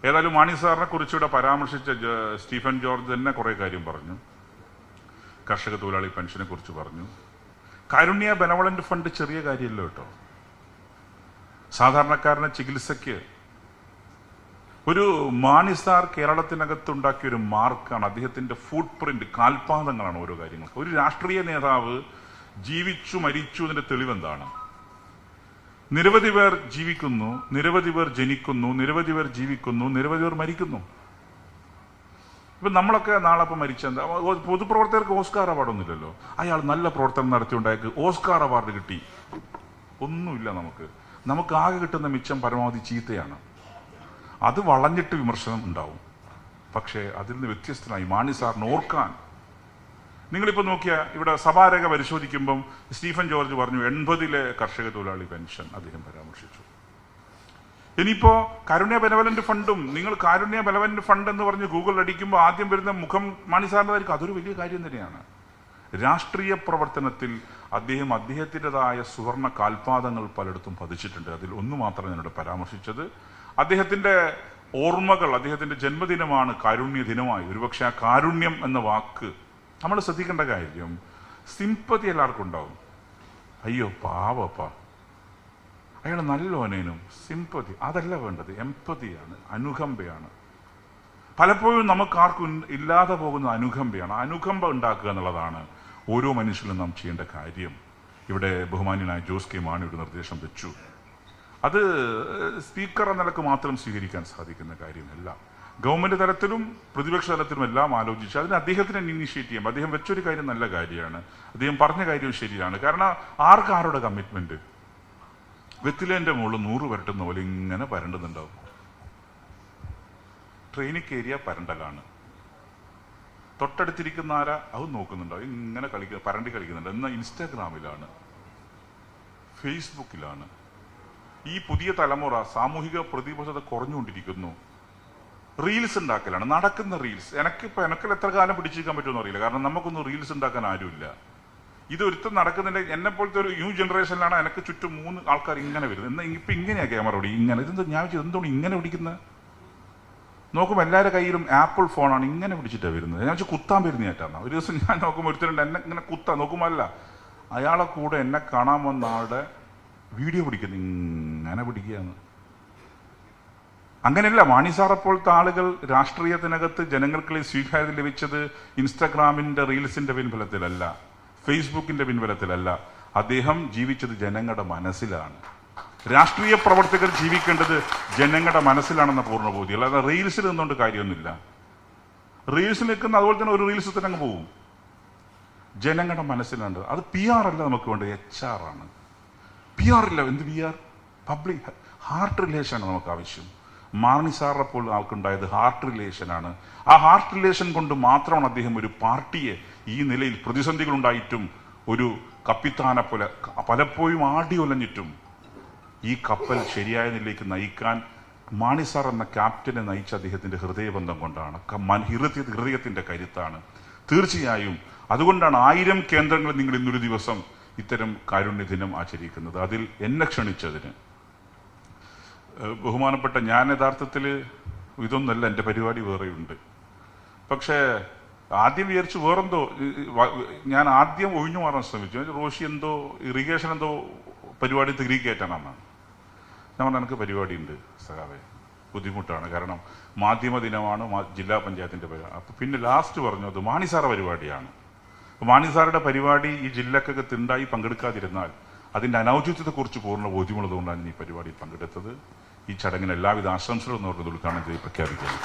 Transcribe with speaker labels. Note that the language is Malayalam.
Speaker 1: ഏതായാലും മാണി സാറിനെ കുറിച്ചിവിടെ പരാമർശിച്ച സ്റ്റീഫൻ ജോർജ് തന്നെ കുറേ കാര്യം പറഞ്ഞു. കർഷക തൊഴിലാളി പെൻഷനെ കുറിച്ച് പറഞ്ഞു. കാരുണ്യ ബെനവളന്റ് ഫണ്ട് ചെറിയ കാര്യമല്ലോ കേട്ടോ. സാധാരണക്കാരന്റെ ചികിത്സയ്ക്ക് ഒരു മാണി സാർ കേരളത്തിനകത്തുണ്ടാക്കിയ ഒരു മാർക്കാണ്. അദ്ദേഹത്തിന്റെ ഫുട് പ്രിന്റ്, കാൽപാദങ്ങളാണ് ഓരോ കാര്യങ്ങൾക്ക്. ഒരു രാഷ്ട്രീയ നേതാവ് ജീവിച്ചു മരിച്ചു എന്നതിന്റെ തെളിവെന്താണ്? നിരവധി പേർ ജീവിക്കുന്നു, നിരവധി പേർ ജനിക്കുന്നു, നിരവധി പേർ ജീവിക്കുന്നു, നിരവധി പേർ മരിക്കുന്നു. ഇപ്പൊ നമ്മളൊക്കെ നാളെ ഇപ്പം മരിച്ച പൊതുപ്രവർത്തകർക്ക് ഓസ്കാർ അവാർഡൊന്നുമില്ലല്ലോ. അയാൾ നല്ല പ്രവർത്തനം നടത്തിയുണ്ടാക്കി ഓസ്കാർ അവാർഡ് കിട്ടി, ഒന്നുമില്ല. നമുക്ക് ആകെ കിട്ടുന്ന മിച്ചം പരമാവധി ചീത്തയാണ്. അത് വളഞ്ഞിട്ട് വിമർശനം ഉണ്ടാവും. പക്ഷേ അതിൽ നിന്ന് വ്യത്യസ്തനായി മാണി സാറിന് ഓർക്കാൻ, നിങ്ങളിപ്പോൾ നോക്കിയാൽ ഇവിടെ സഭാരേഖ പരിശോധിക്കുമ്പം സ്റ്റീഫൻ ജോർജ് പറഞ്ഞു 80-ലെ കർഷക തൊഴിലാളി പെൻഷൻ അദ്ദേഹം പരാമർശിച്ചു. ഇനിയിപ്പോ കാരുണ്യ ബെനവലന്റ് ഫണ്ടും, നിങ്ങൾ കാരുണ്യ ബെനവലന്റ് ഫണ്ട് എന്ന് പറഞ്ഞ് ഗൂഗിൾ അടിക്കുമ്പോൾ ആദ്യം വരുന്ന മുഖം മാണി സാറിൻ്റെതായിരിക്കും. അതൊരു വലിയ കാര്യം തന്നെയാണ്. രാഷ്ട്രീയ പ്രവർത്തനത്തിൽ അദ്ദേഹത്തിൻ്റെതായ സുവർണ കാൽപാദങ്ങൾ പലയിടത്തും പതിച്ചിട്ടുണ്ട്. അതിൽ ഒന്ന് മാത്രം ഞാനിവിടെ പരാമർശിച്ചത്. അദ്ദേഹത്തിന്റെ ഓർമ്മകൾ, അദ്ദേഹത്തിന്റെ ജന്മദിനമാണ് കാരുണ്യ ദിനമായി. ഒരുപക്ഷെ ആ കാരുണ്യം എന്ന വാക്ക് നമ്മൾ ശ്രദ്ധിക്കേണ്ട കാര്യം, സിമ്പതി എല്ലാവർക്കും ഉണ്ടാവും. അയ്യോ പാവപ്പാ, അയാൾ നല്ലോനേനും സിമ്പതി അതല്ല വേണ്ടത്, എംപതിയാണ്, അനുകമ്പയാണ്. പലപ്പോഴും നമുക്കാർക്കും ഇല്ലാതെ പോകുന്ന അനുകമ്പയാണ്. അനുകമ്പ ഉണ്ടാക്കുക എന്നുള്ളതാണ് ഓരോ മനുഷ്യനും നാം ചെയ്യേണ്ട കാര്യം. ഇവിടെ ബഹുമാന്യനായ ജോസ് കെ മാണി ഒരു നിർദ്ദേശം വെച്ചു. അത് സ്പീക്കർ എന്ന നിലക്ക് മാത്രം സ്വീകരിക്കാൻ സാധിക്കുന്ന കാര്യമല്ല. ഗവൺമെന്റ് തലത്തിലും പ്രതിപക്ഷ തലത്തിലും എല്ലാം ആലോചിച്ച് അതിന് അദ്ദേഹത്തിന് ഇനിഷ്യേറ്റ് ചെയ്യാം. അദ്ദേഹം വെച്ചൊരു കാര്യം നല്ല കാര്യമാണ്, അദ്ദേഹം പറഞ്ഞ കാര്യം ശരിയാണ്. കാരണം ആരുടെ കമ്മിറ്റ്മെന്റ്? വെത്തിലേന്റെ മുകളിൽ 100 വരട്ടുന്ന പോലെ ഇങ്ങനെ പരണ്ടുന്നുണ്ടാവും. ട്രെയിനിൽ കയറിയ പരണ്ടലാണ്, തൊട്ടടുത്തിരിക്കുന്ന ആരാ അത് നോക്കുന്നുണ്ടാവും, ഇങ്ങനെ പരണ്ടി കളിക്കുന്നുണ്ട്. എന്നാൽ ഇൻസ്റ്റാഗ്രാമിലാണ്, ഫേസ്ബുക്കിലാണ്. ഈ പുതിയ തലമുറ സാമൂഹിക പ്രതിബദ്ധത കുറഞ്ഞുകൊണ്ടിരിക്കുന്നു. റീൽസ് ഉണ്ടാക്കലാണ്, നടക്കുന്ന റീൽസ്. എനക്കിൽ എത്ര കാലം പിടിച്ചിരിക്കാൻ പറ്റുമെന്ന് അറിയില്ല. കാരണം നമുക്കൊന്നും റീൽസ് ഉണ്ടാക്കാൻ ആരുമില്ല. ഇത് ഒരുത്തം നടക്കുന്നുണ്ട്. എന്നെ പോലത്തെ ഒരു ന്യൂ ജനറേഷനിലാണ് എനിക്ക് ചുറ്റും 3 ആൾക്കാർ ഇങ്ങനെ വരുന്നത്. എന്നാൽ ഇപ്പൊ ഇങ്ങനെയാ ക്യാമറ ഓടി ഇങ്ങനെ. ഇതെന്താ ഞാൻ എന്തുകൊണ്ട് ഇങ്ങനെ പിടിക്കുന്നത്? നോക്കുമ്പോൾ എല്ലാവരുടെ കയ്യിലും ആപ്പിൾ ഫോണാണ്, ഇങ്ങനെ പിടിച്ചിട്ടാണ് വരുന്നത്. ഞാൻ കുത്താൻ വരുന്നേറ്റാണ്. ഒരു ദിവസം ഞാൻ നോക്കുമ്പോൾ ഒരുത്തരുണ്ട് എന്നെ ഇങ്ങനെ കുത്താൻ നോക്കുമ്പോൾ അല്ല, അയാളെ കൂടെ എന്നെ കാണാൻ വന്ന ആളുടെ വീഡിയോ പിടിക്കുന്നു, ഇങ്ങനെ പിടിക്കുകയാണ്. അങ്ങനെയല്ല. മാണി സാറെ പോലത്തെ ആളുകൾ രാഷ്ട്രീയത്തിനകത്ത് ജനങ്ങൾക്കുള്ള സ്വീകാര്യത ലഭിച്ചത് ഇൻസ്റ്റാഗ്രാമിന്റെ റീൽസിന്റെ പിൻബലത്തിലല്ല, ഫേസ്ബുക്കിന്റെ പിൻബലത്തിലല്ല. അദ്ദേഹം ജീവിച്ചത് ജനങ്ങളുടെ മനസ്സിലാണ്. രാഷ്ട്രീയ പ്രവർത്തകർ ജീവിക്കേണ്ടത് ജനങ്ങളുടെ മനസ്സിലാണെന്ന പൂർണ്ണബോധ്യം. അല്ലാതെ റീൽസിൽ നിന്നുകൊണ്ട് കാര്യമൊന്നുമില്ല. റീൽസിൽ നിൽക്കുന്ന അതുപോലെ തന്നെ ഒരു റീൽസിൽ തന്നെ അങ്ങ് പോകും. ജനങ്ങളുടെ മനസ്സിലുണ്ട്. അത് PR അല്ല നമുക്ക് വേണ്ടത്, HR ആണ്. PR ഇല്ല. എന്ത് PR? പബ്ലിക് ഹാർട്ട് റിലേഷനാണ് നമുക്ക് ആവശ്യം. മാണി സാറിനെ പോലെ ആൾക്കുണ്ടായത് ഹാർട്ട് റിലേഷനാണ്. ആ ഹാർട്ട് റിലേഷൻ കൊണ്ട് മാത്രമാണ് അദ്ദേഹം ഒരു പാർട്ടിയെ ഈ നിലയിൽ പ്രതിസന്ധികൾ ഉണ്ടായിട്ടും ഒരു കപ്പിത്താനെ പോലെ പലപ്പോഴും ആടി ഒലഞ്ഞിട്ടും ഈ കപ്പൽ ശരിയായ നിലയിലേക്ക് നയിക്കാൻ മാണി സാർ എന്ന ക്യാപ്റ്റനെ നയിച്ച അദ്ദേഹത്തിന്റെ ഹൃദയബന്ധം കൊണ്ടാണ്, ഹൃദയത്തിന്റെ കരുത്താണ്. തീർച്ചയായും അതുകൊണ്ടാണ് 1000 കേന്ദ്രങ്ങളിൽ നിങ്ങൾ ഇന്നൊരു ദിവസം ഇത്തരം കാരുണ്യ ദിനം ആചരിക്കുന്നത്. അതിൽ എന്നെ ക്ഷണിച്ചതിന് ബഹുമാനപ്പെട്ട ഞാൻ യഥാർത്ഥത്തിൽ ഇതൊന്നല്ല, എൻ്റെ പരിപാടി വേറെയുണ്ട്. പക്ഷേ ആദ്യം വിചാരിച്ചു വേറെന്തോ, ഞാൻ ആദ്യം ഒഴിഞ്ഞു മാറാൻ ശ്രമിച്ചു. റോഷി എന്തോ ഇറിഗേഷൻ എന്തോ പരിപാടി തിരികെ കയറ്റാനാണ്. ഞാൻ പറഞ്ഞ എനിക്ക് പരിപാടി ഉണ്ട് സഖാവേ, ബുദ്ധിമുട്ടാണ്. കാരണം മാധ്യമ ദിനമാണ്, ജില്ലാ പഞ്ചായത്തിൻ്റെ പരിപാടി. അപ്പം പിന്നെ ലാസ്റ്റ് പറഞ്ഞു അത് മാണി സാറ പരിപാടിയാണ്. മാണി സാറുടെ പരിപാടി ഈ ജില്ലക്കകത്ത് ഉണ്ടായി പങ്കെടുക്കാതിരുന്നാൽ അതിൻ്റെ അനൗചിത്യത്തെക്കുറിച്ച് പൂർണ്ണ ബോധ്യമുള്ളതുകൊണ്ടാണ് ഈ പരിപാടിയിൽ പങ്കെടുത്തത്. ഈ ചടങ്ങിന് എല്ലാവിധ ആശംസകളും ഉദ്ഘാടനം ചെയ്ത് പ്രഖ്യാപിക്കുന്നു.